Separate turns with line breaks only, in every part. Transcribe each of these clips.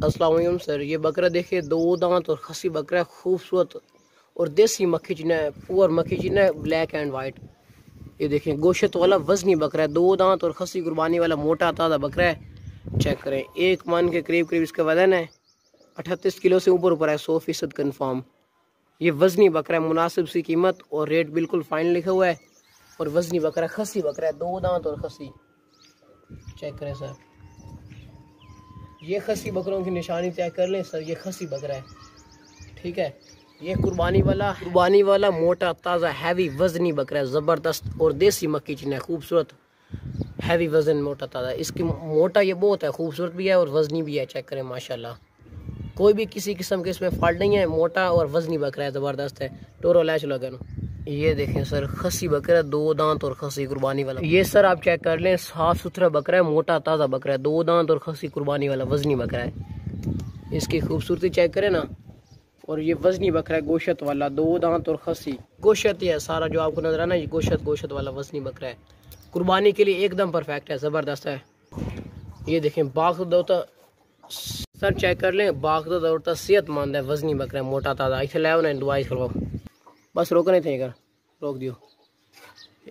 अस्सलाम वालेकुम सर। ये बकरा देखिए, दो दांत और खसी बकरा है, खूबसूरत और देसी मक्खी चीना है, पुअर मक्खी चीना है, ब्लैक एंड वाइट। ये देखें गोश्त वाला वजनी बकरा है, दो दांत और खसी कुर्बानी वाला मोटा ताज़ा बकरा है। चेक करें, 1 मन के करीब करीब इसका वजन है, 38 किलो से ऊपर है, 100% कन्फर्म। ये वजनी बकरा है, मुनासिब सी कीमत और रेट बिल्कुल फाइनल लिखा हुआ है। और वजनी बकरा खसी बकरा है, दो दांत और खसी। चेक करें सर, ये खसी बकरों की निशानी चेक कर लें सर, ये खसी बकरा है, ठीक है। ये कुर्बानी वाला मोटा ताज़ा हैवी वजनी बकरा है, ज़बरदस्त और देसी मक्खी चीना है, खूबसूरत हैवी वजन मोटा ताज़ा। इसकी मोटा ये बहुत है, खूबसूरत भी है और वजनी भी है। चेक करें माशाल्लाह, कोई भी किसी किस्म के इसमें फॉल्ट नहीं है, मोटा और वजनी बकरा है, ज़बरदस्त है। टोरो लैच लगन। ये देखें सर, खसी बकरा, दो दांत और खसी कुर्बानी वाला। ये सर आप चेक कर लें, साफ सुथरा बकरा है, मोटा ताज़ा बकरा है, दो दांत और खसी कुर्बानी वाला वजनी बकरा है। इसकी खूबसूरती चेक करें ना। और ये वजनी बकरा है, गोश्त वाला, दो दांत और खसी गोश्त ही है सारा जो आपको नजर आना। ये गोश्त वाला वजनी बकरा है, कुर्बानी के लिए एकदम परफेक्ट है, ज़बरदस्त है। ये देखें, बाग दौता सर चेक कर लें, बाग दौड़ता सेहतमंद है, वजनी बकरा है, मोटा ताज़ा। इसे लाओ ना, दुआई करवाओ, बस रोक नहीं थे, रोक दियो।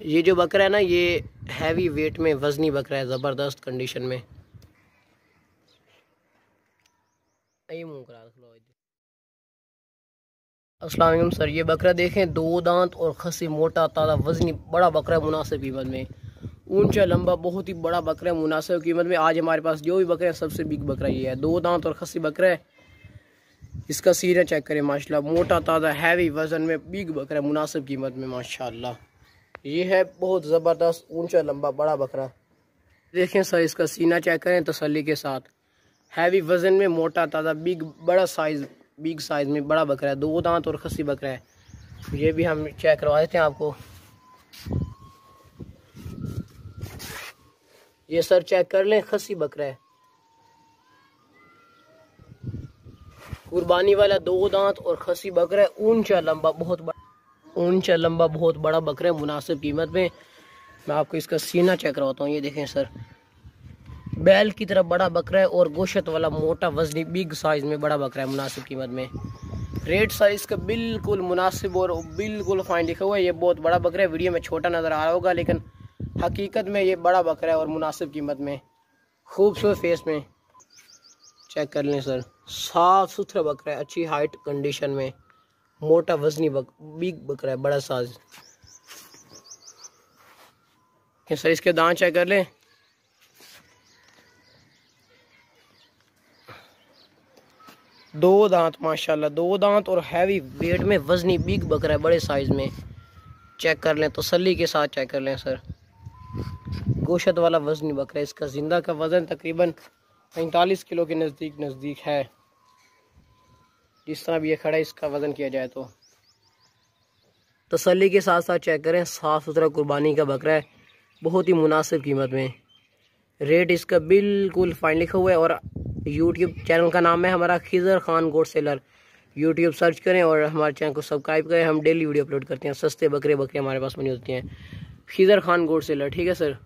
ये जो बकरा है ना, ये हैवी वेट में वजनी बकरा है, ज़बरदस्त कंडीशन में। अस्सलाम वालेकुम सर। ये बकरा देखें, दो दांत और खसी, मोटा ताज़ा वजनी बड़ा बकरा है, मुनासिब कीमत में। ऊंचा लंबा बहुत ही बड़ा बकरा है, मुनासिब कीमत में। आज हमारे पास जो भी बकरा है, सबसे बिग बकरा ये है, दो दांत और खसी बकरा है। इसका सीना चेक करें माशाल्लाह, मोटा ताज़ा हैवी वजन में बिग बकरा है, मुनासिब कीमत में माशाल्लाह। ये है बहुत ज़बरदस्त ऊंचा लंबा बड़ा बकरा। देखें सर, इसका सीना चेक करें तसल्ली के साथ, हैवी वजन में मोटा ताज़ा बिग साइज में बड़ा बकरा है, दो दांत और खसी बकरा है। ये भी हम चेक करवा देते हैं आपको। ये सर चेक कर लें, खसी बकरा है, कुर्बानी वाला, दो दांत और खसी बकरा है, ऊंचा लंबा बहुत बड़ा बकरा है, मुनासिब कीमत में। मैं आपको इसका सीना चेक करवाता हूँ। ये देखें सर, बैल की तरह बड़ा बकरा है और गोश्त वाला मोटा वजनी बिग साइज में बड़ा बकरा है, मुनासिब कीमत में। रेट सर इसका बिल्कुल मुनासिब और बिल्कुल फाइन लिखा हुआ है। ये बहुत बड़ा बकरा है, वीडियो में छोटा नज़र आ रहा होगा, लेकिन हकीकत में ये बड़ा बकरा है और मुनासिब कीमत में, खूबसूरत फेस में। चेक कर लें सर, साफ सुथरा बकरा है, अच्छी हाइट कंडीशन में, मोटा वजनी बिग बकरा है, बड़ा साइज। सर इसके दांत चेक कर लें, दो दांत माशाल्लाह, दो दांत और हैवी वेट में वजनी बिग बकरा है, बड़े साइज में। चेक कर लें तसल्ली के साथ, चेक कर लें सर, गोश्त वाला वजनी बकरा है। इसका जिंदा का वजन तकरीबन 45 किलो के नज़दीक है, जिस तरह भी ये खड़ा है इसका वजन किया जाए तो। तसल्ली के साथ साथ चेक करें, साफ सुथरा कुर्बानी का बकरा है, बहुत ही मुनासिब कीमत में। रेट इसका बिल्कुल फाइन लिखा हुआ है। और यूट्यूब चैनल का नाम है हमारा खिजर खान गोट सेलर। यूट्यूब सर्च करें और हमारे चैनल को सब्सक्राइब करें, हम डेली वीडियो अपलोड करते हैं। सस्ते बकरे हमारे पास बनी होती हैं, खिजर खान गोट सेलर, ठीक है सर।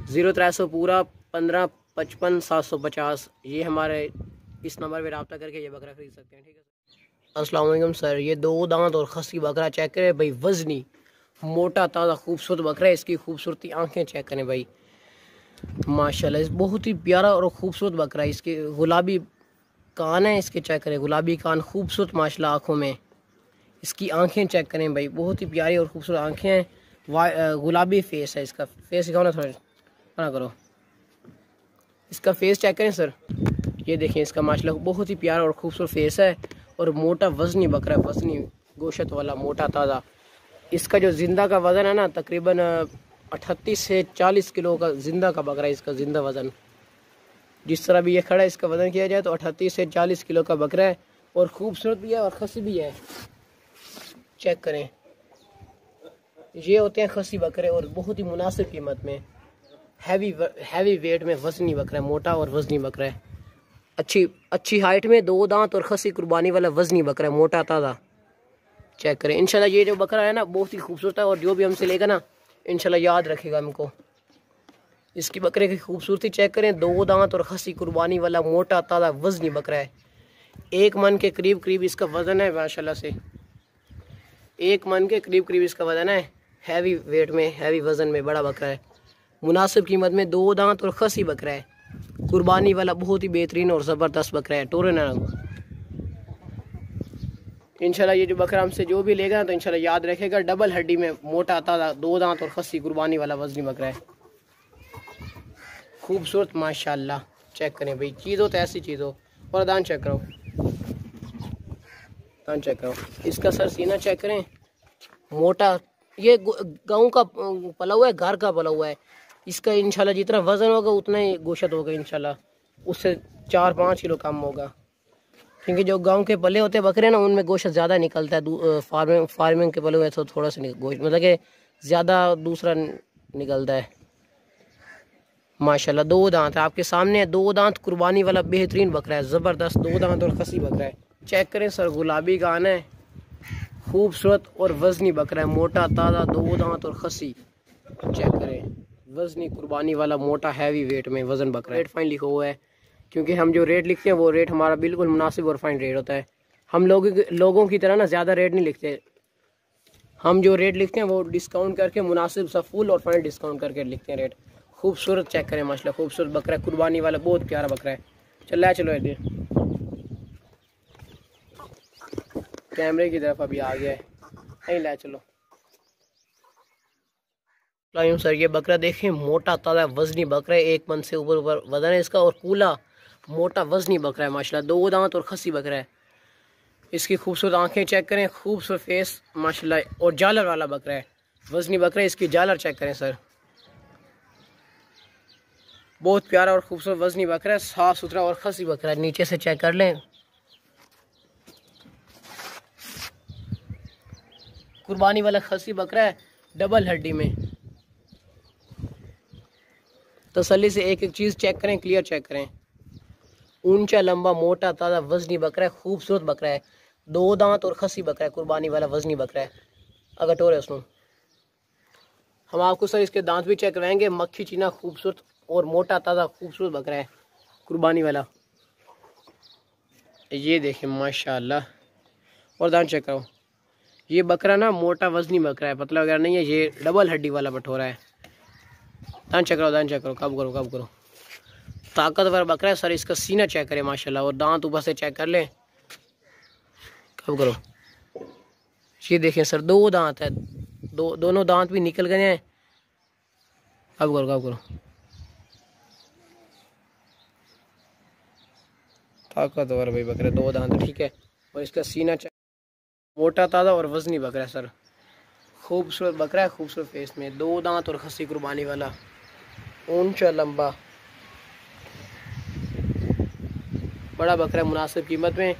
0300 पूरा 15 55 750, ये हमारे इस नंबर पर रब्ता करके ये बकरा खरीद सकते हैं, ठीक है सर। अस्सलाम वालेकुम सर। ये दो दांत और खसी बकरा चेक करें भाई, वजनी मोटा ताज़ा खूबसूरत बकरा है। इसकी खूबसूरती आंखें चेक करें भाई, माशाल्लाह, इस बहुत ही प्यारा और खूबसूरत बकरा है। इसके गुलाबी कान है, इसके चेक करें, गुलाबी कान खूबसूरत माशाल्लाह आँखों में। इसकी आंखें चेक करें भाई, बहुत ही प्यारी और खूबसूरत आंखें हैं, गुलाबी फेस है। इसका फेस दिखाओ ना, थोड़ा ना करो, इसका फेस चेक करें सर। ये देखें, इसका माशाल्लाह बहुत ही प्यारा और खूबसूरत फेस है और मोटा वजनी बकरा है, वजनी गोश्त वाला मोटा ताज़ा। इसका जो जिंदा का वज़न है ना, तकरीबन 38 से 40 किलो का जिंदा का बकरा है। इसका जिंदा वज़न जिस तरह भी ये खड़ा है, इसका वज़न किया जाए तो 38 से 40 किलो का बकरा है और खूबसूरत भी है और खसी भी है। चेक करें, ये होते हैं खसी बकरे और बहुत ही मुनासिब कीमत में, हैवी वेट में वजनी बकरा है, मोटा और वजनी बकरा है, अच्छी हाइट में, दो दांत और खसी कुर्बानी वाला वजनी बकरा है, मोटा ताज़ा। चेक करें, इंशाल्लाह ये जो बकरा है ना बहुत ही खूबसूरत है और जो भी हमसे लेगा ना इंशाल्लाह याद रखेगा हमको। इसकी बकरे की खूबसूरती चेक करें, 2 दांत और खसी कुर्बानी वाला मोटा ताज़ा वजनी बकरा है। 1 मन के करीब करीब इसका वज़न है माशाल्लाह से, 1 मन के करीब करीब इसका वज़न है। हैवी वेट में, हैवी वज़न में बड़ा बकरा है। मुनासिब कीमत में 2 दांत और खसी बकरा है, कुर्बानी वाला बहुत ही बेहतरीन और ज़बरदस्त बकरा है। टोरे ना इंशाल्लाह ये जो बकरा हमसे जो भी लेगा तो इंशाल्लाह याद रखेगा, डबल हड्डी में मोटा ताज़ा 2 दांत और खसी कुर्बानी वाला वजनी बकरा है। खूबसूरत माशाल्लाह। चेक करें भाई, चीज़ हो तो ऐसी चीज़ हो। और दान चेक करो, दान चेक करो। इसका सर सीना चेक करें, मोटा। ये गाँव का पला हुआ है, घर का पला हुआ है। इसका इंशाल्लाह जितना वज़न होगा उतना ही गोश्त होगा इंशाल्लाह, उससे 4-5 किलो कम होगा। क्योंकि जो गांव के पले होते हैं बकरे ना, उनमें गोश्त ज़्यादा निकलता है। फार्मिंग के पले हुए तो थोड़ा सा गोश्त मतलब कि ज़्यादा दूसरा निकलता है। माशाल्लाह 2 दांत है आपके सामने, 2 दांत कुर्बानी वाला बेहतरीन बकरा है, ज़बरदस्त 2 दांत और खसी बकरा है। चेक करें सर, गुलाबी कान है, खूबसूरत और वज़नी बकरा है, मोटा ताज़ा 2 दांत और खसी। चेक करें, वज़नी कुर्बानी वाला मोटा हैवी वेट में वज़न बकरा है। रेट फाइन लिखा हुआ है, क्योंकि हम जो रेट लिखते हैं वो रेट हमारा बिल्कुल मुनासिब और फाइन रेट होता है। हम लोगों की तरह ना ज़्यादा रेट नहीं लिखते। हम जो रेट लिखते हैं वो डिस्काउंट करके मुनासिब सा फुल और फाइन डिस्काउंट करके लिखते हैं रेट। खूबसूरत चेक करें माशाल्लाह, खूबसूरत बकरा है, कुर्बानी वाला बहुत प्यारा बकरा है। चलो इधर कैमरे की तरफ अभी आ गया है, नहीं ला चलो सर। ये बकरा देखें, मोटा ताज़ा वजनी बकरा है, 1 मन से ऊपर वजन है इसका, और कूला मोटा वजनी बकरा है माशाल्लाह, 2 दांत और खसी बकरा है। इसकी खूबसूरत आंखें चेक करें, खूबसूरत फेस माशाल्लाह, और जालर वाला बकरा है, वजनी बकरा है। इसकी जालर चेक करें सर, बहुत प्यारा और खूबसूरत वजनी बकरा है, साफ सुथरा और खसी बकरा है। नीचे से चेक कर लें, कुर्बानी वाला खसी बकरा है, डबल हड्डी में। तसल्ली से एक एक चीज़ चेक करें, क्लियर चेक करें। ऊंचा लंबा मोटा ताज़ा वजनी बकरा है, खूबसूरत बकरा है, 2 दांत और खसी बकरा है, कुर्बानी वाला वजनी बकरा है। अगर टोरे उसमें हम आपको सर इसके दांत भी चेक करवाएंगे। मक्खी चीना खूबसूरत और मोटा ताज़ा खूबसूरत बकरा है, कुर्बानी वाला। ये देखें माशाल्लाह, और दांत चेक करो। ये बकरा ना मोटा वजनी बकरा है, पतला वगैरह नहीं है, ये डबल हड्डी वाला बटोरा है। दान चेक करो, दान चेक करो, कब करो। ताकतवर बकरा है सर। इसका सीना चेक करें माशाल्लाह, और दांत ऊपर से चेक कर लें, कब करो। ये देखें सर, 2 दांत है, दोनों दांत भी निकल गए हैं। कब करो। ताकतवर भाई बकरा, 2 दांत ठीक है। और इसका सीना चेक, मोटा ताज़ा और वजनी बकरा है सर, खूबसूरत बकरा है, खूबसूरत फेस में, 2 दांत और खसी कुर्बानी वाला, ऊंचा लंबा बड़ा बकरा है, मुनासिब कीमत में।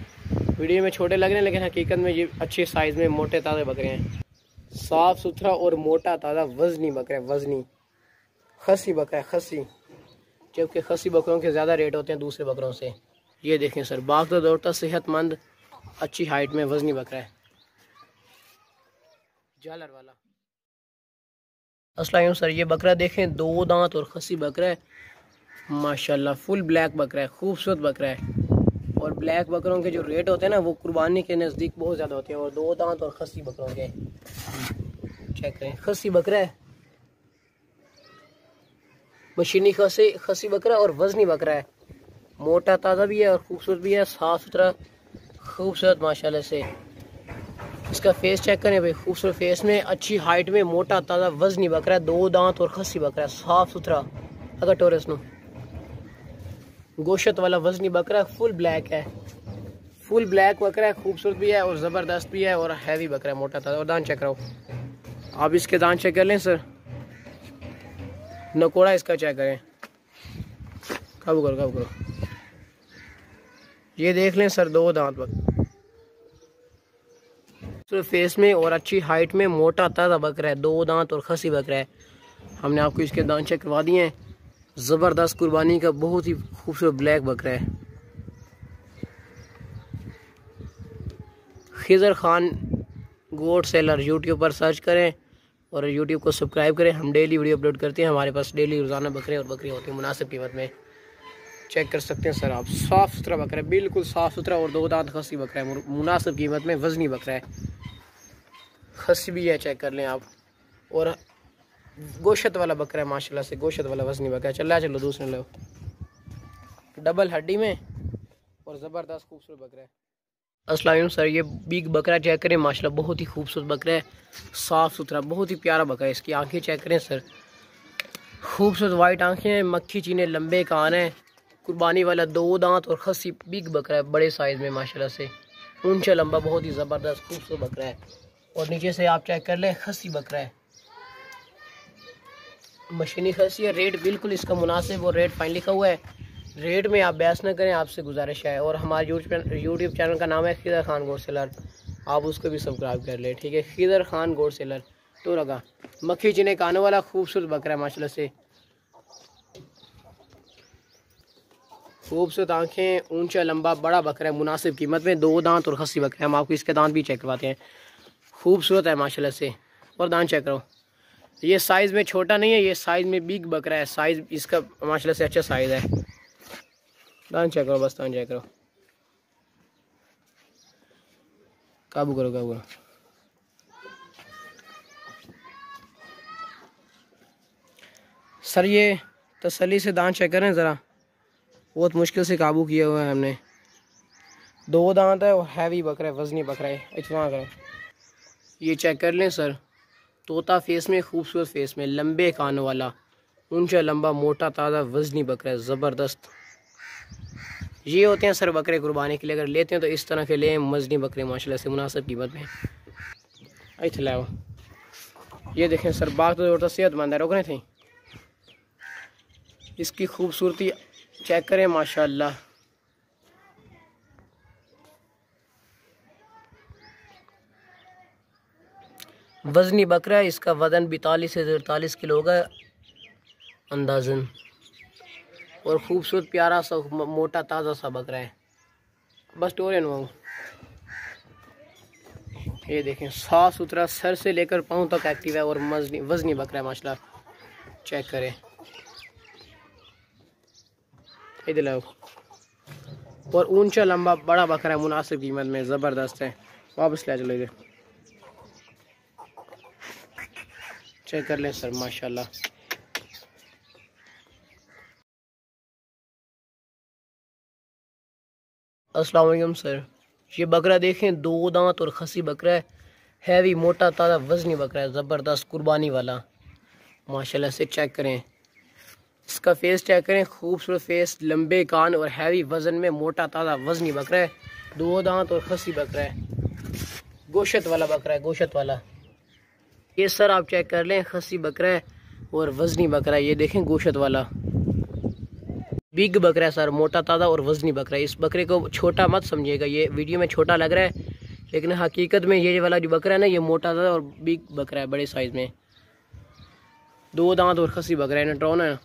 वीडियो में छोटे लग रहे हैं लेकिन हकीकत में ये अच्छे साइज़ में मोटे ताज़े बकरे हैं। साफ़ सुथरा और मोटा ताज़ा वजनी बकरा है, वजनी खसी बकरा है, खसी। जबकि खसी बकरों के ज़्यादा रेट होते हैं दूसरे बकरों से। ये देखें सर, भागता दौड़ता सेहतमंद अच्छी हाइट में वजनी बकरा है, जालर वाला। अस्सलाम सर, ये बकरा देखें, 2 दांत और खसी बकरा है माशाल्लाह, फुल ब्लैक बकरा है, खूबसूरत बकरा है। और ब्लैक बकरों के जो रेट होते हैं ना वो कुर्बानी के नज़दीक बहुत ज़्यादा होते हैं। और 2 दांत और खसी बकरों के चेक करें, खसी बकरा है, मशीनी खसी बकरा और वजनी बकरा है, मोटा ताज़ा भी है और खूबसूरत भी है, साफ़ सुथरा खूबसूरत माशाल्लाह से। इसका फेस चेक करें भाई, खूबसूरत फेस में, अच्छी हाइट में, मोटा ताज़ा वजनी बकरा है, 2 दांत और खसी बकरा है, साफ़ सुथरा। अगर टोरस नो गोश्त वाला वजनी बकरा, फुल ब्लैक है, फुल ब्लैक बकरा है, खूबसूरत भी है और ज़बरदस्त भी है और हैवी बकरा है, मोटा ताज़ा। और दान चेक करो आप, इसके दान चेक कर लें सर, नकोड़ा इसका चेक करें, कब करो। ये देख लें सर, 2 दांत बकरा फेस में और अच्छी हाइट में, मोटा ताज़ा बकरा है, 2 दांत और खसी बकरा है। हमने आपको इसके दांत चेक करवा दिए हैं। ज़बरदस्त कुर्बानी का बहुत ही खूबसूरत ब्लैक बकरा है। खिज़र खान गोट सेलर यूट्यूब पर सर्च करें, और यूट्यूब को सब्सक्राइब करें। हम डेली वीडियो अपलोड करते हैं, हमारे पास डेली रोज़ाना बकरे और बकरी होती हैं मुनासिब कीमत में। चेक कर सकते हैं सर आप, साफ़ सुथरा बकरा है, बिल्कुल साफ़ सुथरा और 2 दांत खस्सी बकरा है, मुनासिब कीमत में वज़नी बकरा है। खस्सी भी है, चेक कर लें आप। और गोशत वाला बकरा है माशाल्लाह से, गोशत वाला वज़नी बकरा है। चलो दूसरे लो, डबल हड्डी में और ज़बरदस्त खूबसूरत बकरा है। अस्सलाम वालेकुम सर, ये बिग बकरा चेक करें माशाल्लाह, बहुत ही खूबसूरत बकरा है, साफ़ सुथरा, बहुत ही प्यारा बकरा है। इसकी आंखें चेक करें सर, खूबसूरत वाइट आंखें हैं, मक्खी चीने, लंबे कान हैं, कुर्बानी वाला 2 दांत और खस्सी बिग बकरा है, बड़े साइज़ में माशाल्लाह से, ऊंचा लंबा, बहुत ही ज़बरदस्त खूबसूरत बकरा है। और नीचे से आप चेक कर लें, खस्सी बकरा है, मशीनी खस्सी है। रेट बिल्कुल इसका मुनासिब और रेट फाइन लिखा हुआ है, रेट में आप बहस न करें, आपसे गुजारिश है। और हमारे यूट्यूब चैनल का नाम है खिदर खान गोट सेलर, आप उसको भी सब्सक्राइब कर ले, ठीक है। खिदर खान गोट सेलर तो लगा, मक्खी चीने कानों वाला खूबसूरत बकरा है माशाल्लाह से, खूबसूरत आंखें, ऊंचा लंबा, बड़ा बकरा है, मुनासिब कीमत में, 2 दांत और खस्सी बकरा है। हम आपको इसके दांत भी चेक करवाते हैं, खूबसूरत है माशाल्लाह से। और दांत चेक करो, ये साइज़ में छोटा नहीं है, ये साइज़ में बिग बकरा है, साइज़ इसका माशाल्लाह से अच्छा साइज़ है। दांत चेक करो, बस दांत चेक करो, काबू करो। सर ये तसल्ली से दांत चेक करें ज़रा, बहुत मुश्किल से काबू किया हुआ है हमने। 2 दांत है और हैवी बकरा है, वज़नी बकरा है। इतना करें, ये चेक कर लें सर, तोता फेस में, खूबसूरत फेस में, लंबे कानों वाला, ऊंचा लंबा, मोटा ताज़ा वज़नी बकरा है, ज़बरदस्त। ये होते हैं सर बकरे कुर्बानी के लिए, अगर लेते हैं तो इस तरह के लें, वज़नी बकरे माशाल्लाह से मुनासिब कीमत में। इतना लाओ, ये देखें सर, बाग तो सेहतमंद है, रोक रहे थे। इसकी खूबसूरती चेक करें माशाल्लाह, वज़नी बकरा है, इसका वज़न 42 से 43 किलो होगा अंदाज़न। और खूबसूरत प्यारा सा मोटा ताज़ा सा बकरा है, बस टोरे नुआऊँ। ये देखें, साफ़ सुथरा, सर से लेकर पाँव तक एक्टिव है और वज़नी बकरा है माशाल्लाह, चेक करें। इधर लाओ, और ऊंचा लंबा बड़ा बकरा है, मुनासिब कीमत में, ज़बरदस्त है। वापस ले चलो, इधर चेक कर लें सर माशाल्लाह। अस्सलाम वालेकुम सर, ये बकरा देखें, 2 दांत और खस्सी बकरा है, हैवी, मोटा ताज़ा, वज़नी बकरा है, ज़बरदस्त, कुर्बानी वाला माशाल्लाह से। चेक करें इसका फेस, चेक करें, खूबसूरत फेस, लंबे कान और हैवी वज़न में, मोटा ताज़ा वज़नी बकरा है, 2 दांत और खस्सी बकरा है, गोशत वाला बकरा है, गोशत वाला। ये सर आप चेक कर लें, खस्सी बकरा है और वज़नी बकरा है, ये देखें गोशत वाला बिग बकरा है सर, मोटा ताज़ा और वज़नी बकरा है। इस बकरे को छोटा मत समझिएगा, ये वीडियो में छोटा लग रहा है, लेकिन हकीकत में ये वाला जो बकरा है ना, ये मोटा ताज़ा और बिग बकरा है, बड़े साइज़ में, 2 दांत और खस्सी बकरा है, नट्रॉन है।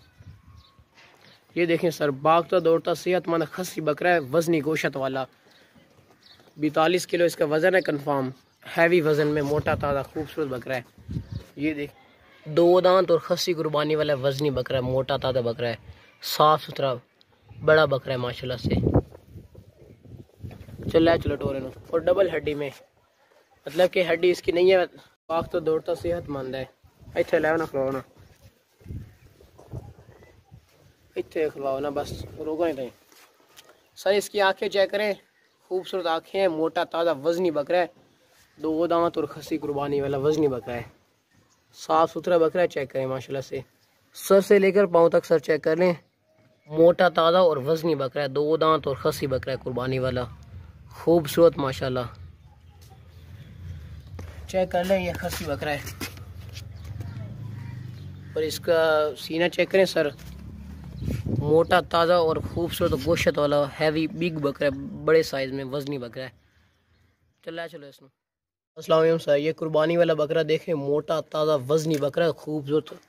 ये देखें सर, भागता दौड़ता सेहतमंद खस्सी बकरा है, वज़नी गोशत वाला, 42 किलो इसका वज़न है कन्फर्म, हैवी वज़न में, मोटा ताज़ा खूबसूरत बकरा है। ये देख, 2 दांत और खस्सी कुर्बानी वाला वज़नी बकरा है, मोटा ताज़ा बकरा है, साफ़ सुथरा बड़ा बकरा है माशाल्लाह से। चलो टोरे नो, और डबल हड्डी में, मतलब कि हड्डी इसकी नहीं है, भाग तो दौड़ता सेहतमंद है। इतने लाओ ना, खिलवाओ ना, इतने खिलवाओ ना, बस रोको नहीं सर। इसकी आंखें चेक करें, खूबसूरत आंखें हैं, मोटा ताज़ा वज़नी बकरा है, 2 दांत और खस्सी कुर्बानी वाला वज़नी बकरा है, साफ़ सुथरा बकरा है। चेक करें माशाल्लाह से, सर से लेकर पाँव तक सर चेक कर लें, मोटा ताज़ा और वज़नी बकरा है, 2 दांत और खस्सी बकरा है, कुर्बानी वाला, खूबसूरत माशाल्लाह। चेक कर लें, ये खस्सी बकरा है। और इसका सीना चेक करें सर, मोटा ताज़ा और खूबसूरत गोशत वाला, हैवी बिग बकरा है, बड़े साइज़ में, वज़नी बकरा है। चलो इसमें। अस्सलाम वालेकुम सर, ये कुर्बानी वाला बकरा देखें, मोटा ताज़ा वज़नी बकरा है, खूबसूरत।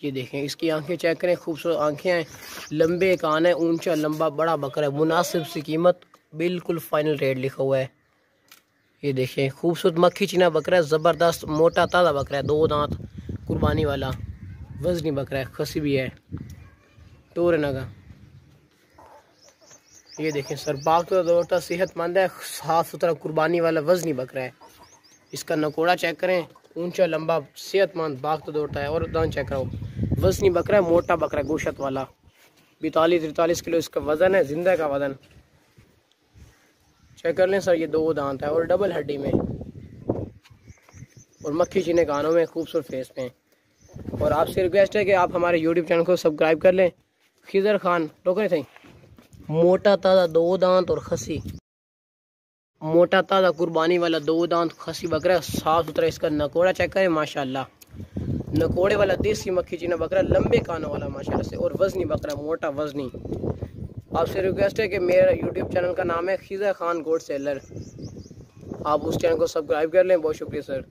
ये देखें, इसकी आंखें चेक करें, खूबसूरत आंखें हैं, लंबे कान है, ऊंचा लंबा बड़ा बकरा है, मुनासिब सी कीमत, बिल्कुल फाइनल रेट लिखा हुआ है। ये देखिए खूबसूरत मक्खी चीना बकरा है, ज़बरदस्त मोटा ताज़ा बकरा है, 2 दांत कुर्बानी वाला वजनी बकरा है, खसी भी है तोरे नगा। ये देखें सर बाग तो दौड़ता सेहतमंद है, साफ सुथरा कुर्बानी वाला वजनी बकरा है। इसका नकोड़ा चेक करें, ऊंचा लंबा सेहतमंद बाग तो दौड़ता है। और दान चेक करो, वजनी बकरा है, मोटा बकरा है, गोशत वाला, 42-43 किलो इसका वजन है, जिंदा का वजन। चेक कर लें सर, ये 2 दांत है और डबल हड्डी में, और मक्खी चीने कानों में, खूबसूरत फेस में। और आपसे रिक्वेस्ट है कि आप हमारे यूट्यूब चैनल को सब्सक्राइब कर लें। खिजर खान रोकने थे, मोटा ताज़ा 2 दांत और खसी, मोटा ताज़ा कुर्बानी वाला 2 दांत खसी बकरा, साफ सुथरा। इसका नकोड़ा चेक करें, माशाल्लाह नकोड़े वाला देसी मक्खी चीना बकरा, लंबे कानों वाला माशाल्लाह से, और वजनी बकरा, मोटा वजनी। आपसे रिक्वेस्ट है कि मेरा यूट्यूब चैनल का नाम है खिजर खान गोट सेलर, आप उस चैनल को सब्सक्राइब कर लें। बहुत शुक्रिया सर।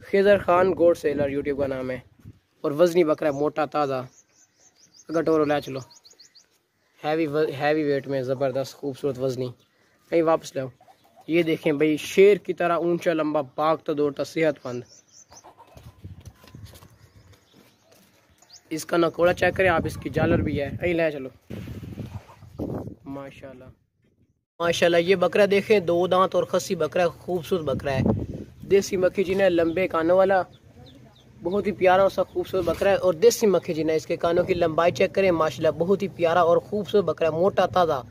खिजर खान गोट सेलर यूट्यूब का नाम है, और वजनी बकरा, मोटा ताज़ा। अगर टोरो ला चलो, हैवी वेट में, ज़बरदस्त खूबसूरत वजनी। कहीं वापस लाओ। ये देखें भाई, शेर की तरह ऊंचा लंबा, भागता दौड़ता, सेहतमंद। इसका नकोड़ा चेक करें आप, इसकी जालर भी है। अही ले चलो, माशाल्लाह माशाल्लाह। ये बकरा देखें, 2 दांत और खसी बकरा, खूबसूरत बकरा है, देसी मक्खी चीना, लंबे कानों वाला, बहुत ही प्यारा और सा खूबसूरत बकरा है। और देसी मक्खी चीना, इसके कानों की लंबाई चेक करें, माशाल्लाह बहुत ही प्यारा और खूबसूरत बकरा है, मोटा ताज़ा।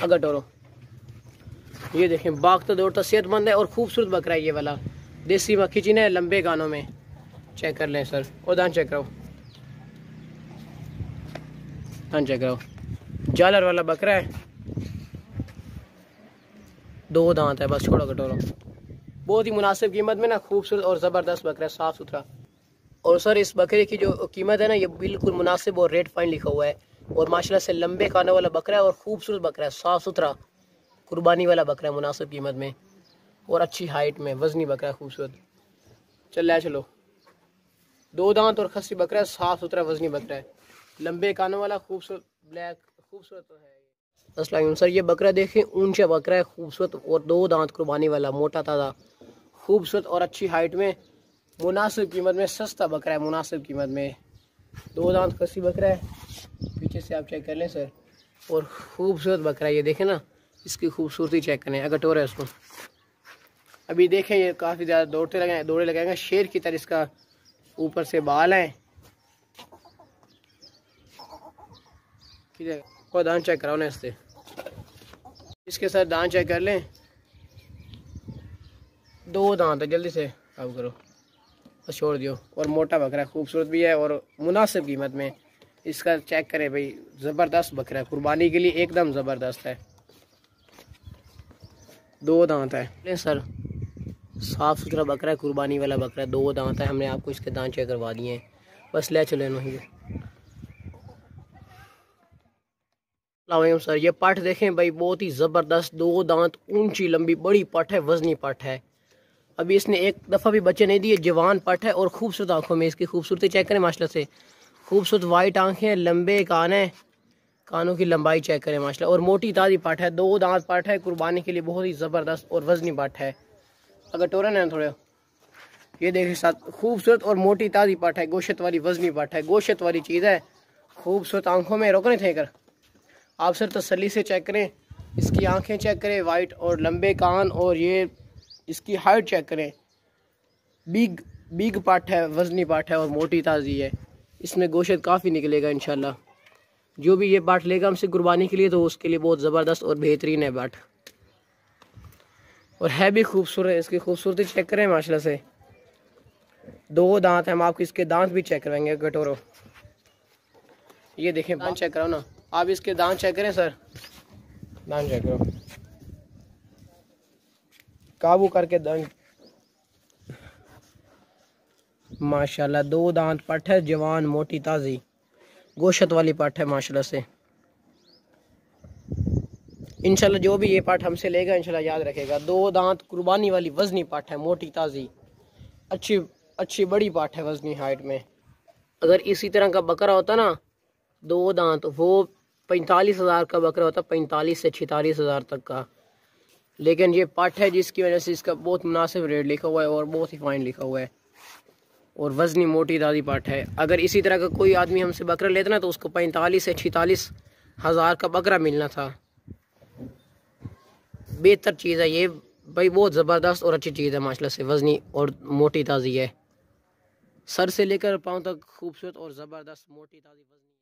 अगर टोरो, ये देखें भागता दौड़ता सेहतमंद है और खूबसूरत बकरा है ये वाला, देसी मक्खी चीना है, लंबे कानों में। चेक कर लें सर, और दान चेक करो, दान चेक करो, जालर वाला बकरा है, 2 दांत है बस, छोड़ो कटोरो। बहुत ही मुनासिब कीमत में ना, खूबसूरत और ज़बरदस्त बकरा है, साफ़ सुथरा। और सर इस बकरे की जो कीमत है ना, ये बिल्कुल मुनासिब, और रेट फाइन लिखा हुआ है। और माशाल्लाह से लंबे कानों वाला बकरा है, और खूबसूरत बकरा है, साफ़ सुथरा कुर्बानी वाला बकरा है, मुनासिब कीमत में, और अच्छी हाइट में, वजनी बकरा है, खूबसूरत। चलो 2 दांत और खसी बकरा है, साफ़ सुथरा वजनी बकरा है, लंबे कानों वाला, खूबसूरत ब्लैक, खूबसूरत तो है। अस्सलाम सर, ये बकरा देखें, ऊंचा बकरा है, खूबसूरत, और 2 दांत कुर्बानी वाला, मोटा ताज़ा, खूबसूरत और अच्छी हाइट में, मुनासिब कीमत में, सस्ता बकरा है, मुनासिब कीमत में। 2 दांत खसी बकरा है, पीछे से आप चेक कर लें सर, और खूबसूरत बकरा है। ये देखें ना, इसकी खूबसूरती चेक करें। अगर टोर है इसको, अभी देखें ये काफ़ी ज़्यादा दौड़े लगाएंगे, शेर की तरह इसका ऊपर से बाल हैं। और दान चेक कराओ ना इससे, इसके साथ दान चेक कर लें, 2 दांत है, जल्दी से अब करो, बस छोड़ दियो। और मोटा बकरा, खूबसूरत भी है, और मुनासिब कीमत में। इसका चेक करें भाई, ज़बरदस्त बकरा है, कुर्बानी के लिए एकदम ज़बरदस्त है। 2 दांत है सर, साफ़ सुथरा बकरा है, कुर्बानी वाला बकरा है, 2 दांत है। हमने आपको इसके दांत चेक करवा दिए हैं, बस ले चले नहीं। सर ये पट देखें भाई, बहुत ही ज़बरदस्त, 2 दांत, ऊंची लंबी बड़ी पट है, वजनी पट है। अभी इसने एक दफ़ा भी बच्चे नहीं दिए, जवान पट है, और खूबसूरत आंखों में इसकी खूबसूरती चेक करें, माशाल्लाह से खूबसूरत वाइट आंखें, लंबे कान हैं, कानों की लंबाई चेक करें माशाल्लाह, और मोटी ताज़ी पट है, 2 दांत पट है, कुर्बानी के लिए बहुत ही ज़बरदस्त और वजनी पट है। अगर टोरन है थोड़े, ये देखिए साथ खूबसूरत और मोटी ताज़ी पट है, गोशत वाली वजनी पट है, गोशत वाली चीज़ है, खूबसूरत आंखों में। रोकने थे कर आप सर तसल्ली से चेक करें, इसकी आंखें चेक करें, वाइट और लंबे कान, और ये इसकी हाइट चेक करें, बिग पाट है, वजनी पाट है, और मोटी ताज़ी है। इसमें गोशत काफ़ी निकलेगा इंशाल्लाह। जो भी ये बाट लेगा हमसे कुर्बानी के लिए, तो उसके लिए बहुत ज़बरदस्त और बेहतरीन है बाट, और है भी खूबसूरत। इसकी खूबसूरती चेक करें माशाल्लाह से, 2 दांत हैं, हम आपको इसके दांत भी चेक करवाएंगे। कटोरो, ये देखें, दांत चेक करो ना आप, इसके दांत चेक करें सर, दांत चेक करो, काबू करके दांत, माशाल्लाह 2 दांत पट है, जवान मोटी ताज़ी गोशत वाली पट है माशाल्लाह से। इंशाल्लाह जो भी ये पाठ हमसे लेगा इंशाल्लाह याद रखेगा, 2 दांत कुर्बानी वाली वजनी पाठ है, मोटी ताज़ी, अच्छी बड़ी पाठ है, वजनी हाइट में। अगर इसी तरह का बकरा होता ना, 2 दांत, वो 45,000 का बकरा होता, 45 से 46,000 तक का। लेकिन ये पाठ है जिसकी वजह से इसका बहुत मुनासिब रेट लिखा हुआ है और बहुत ही फाइन लिखा हुआ है और वज़नी मोटी ताज़ी पाठ है। अगर इसी तरह का कोई आदमी हमसे बकरा लेता ना तो उसको 45 से 46 हज़ार का बकरा मिलना था। बेहतर चीज़ है ये भाई, बहुत ज़बरदस्त और अच्छी चीज़ है माशाल्लाह से, वज़नी और मोटी ताज़ी है, सर से लेकर पाँव तक खूबसूरत और ज़बरदस्त मोटी ताज़ी वज़नी।